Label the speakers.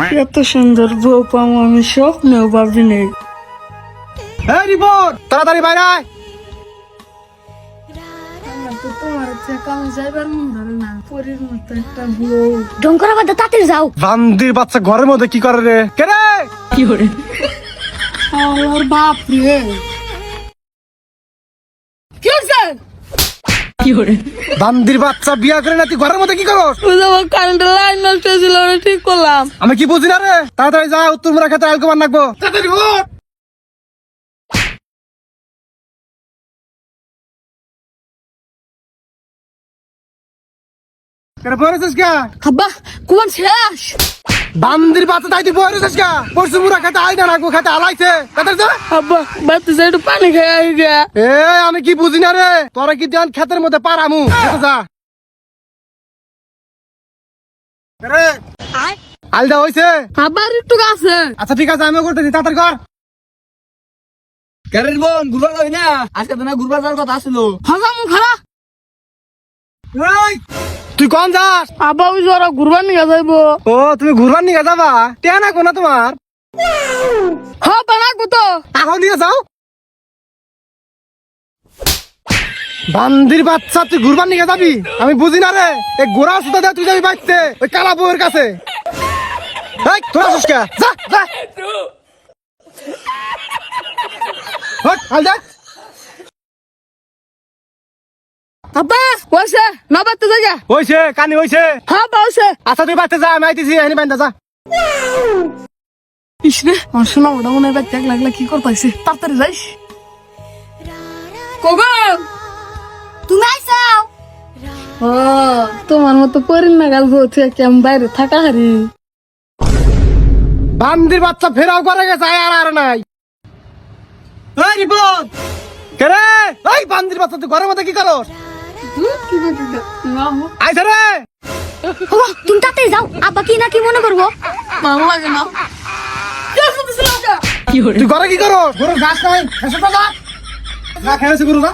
Speaker 1: এত সুন্দর বউ পাবো আমি স্বপ্নেও ভাবি নেই।
Speaker 2: এই রিপোর্ট তাড়াতাড়ি বাইরে আয়।
Speaker 1: আমার তো তোমার থেকে আমি যাইবার মন ধরে না, পরীর মতো একটা বউ।
Speaker 3: ঢং করা বাদ দাও, তাড়াতাড়ি যাও।
Speaker 2: বান্দির বাচ্চা ঘরের মধ্যে কি করে রে? কে রে?
Speaker 1: কি করে আমার বাপ রে? কি হচ্ছে? কি করে
Speaker 2: বান্দির বাচ্চা বিয়া করে না তুই ঘরের মধ্যে কি করস?
Speaker 1: আমার কারেন্টের লাইন নষ্ট ছিল, ওটা ঠিক করলাম।
Speaker 2: আমি কি বুঝি না রে? তাড়াতাড়ি যা, উত্তর মুরা খেতে আলকমান রাখবো। তাড়াতাড়ি ওঠ। কেন বলেছিস কে?
Speaker 1: আব্বা কোন শেষ?
Speaker 2: বান্দির বাচ্চা তাই তুই বলেছিস কে? পরশু মুরা খেতে আইনা রাখবো, খেতে আলাইছে। তাড়াতাড়ি যা।
Speaker 1: আব্বা বাড়িতে একটু পানি খেয়ে আই গে।
Speaker 2: এ আমি কি বুঝি না রে? তোরা কি দেন ক্ষেতের মধ্যে পারামু? খেতে যা। রে আলদা হইছে?
Speaker 1: আবার একটু আছে।
Speaker 2: আচ্ছা ঠিক আছে, আমিও করতেছি, তাড়াতাড়ি কর।
Speaker 4: কেন বোন ঘুরবা যাবি না? আজকে তো না ঘুরবা যাওয়ার কথা ছিল।
Speaker 1: হাজামু খারা।
Speaker 2: এই, তুই কোন যাস?
Speaker 1: আব্বা ওই জরা ঘুরবার নিয়ে যাইবো।
Speaker 2: ও তুমি ঘুরবার নিয়ে যাবা? টেয়া না কোনা তোমার?
Speaker 1: হ্যাঁ বানাবো তো।
Speaker 2: এখন নিয়ে যাও। বান্দির বাচ্চা তুই ঘুরবার নিয়ে যাবি? আমি বুঝি না রে। এই গোড়া সুতা দিয়ে তুই যাবি বাইতে ওই কালা বউয়ের কাছে। এই তোরা আসিস কে? যা যা। হট হাল যা।
Speaker 1: আব্বা বসে না বাড়তে যাই।
Speaker 2: হইছে কানি হইছে।
Speaker 1: হ্যাঁ বসে।
Speaker 2: আচ্ছা তুই বাইতে যা, আমি আইতেছি, এখানে বাইন্দা যা।
Speaker 1: ইসরে আমার শোনা ওটা মনে হয় ব্যাগ লাগলে কি করতেছে, তাড়াতাড়ি যাইস। কগো
Speaker 3: তুমি আইসাও।
Speaker 1: ও তোমার মতো পরিন না গাল বলছে কেমন বাইরে থাকা হারি।
Speaker 2: বান্দির বাচ্চা ফেরাও করে গেছে, আর আর নাই। এই রিপোর্ট কে রে? এই বান্দির বাচ্চা তুই ঘরের মধ্যে কি করস?
Speaker 1: কি করতে
Speaker 2: আইছে রে।
Speaker 3: ওগো, তুমি তাড়াতাড়ি যাও, আব্বা কি না কি মনে করবো।
Speaker 1: ভালো লাগে না।
Speaker 2: তুই ঘরে কি করস? গরুর ঘাস নাই, এসব তো যা। না খেয়েছে গরু না।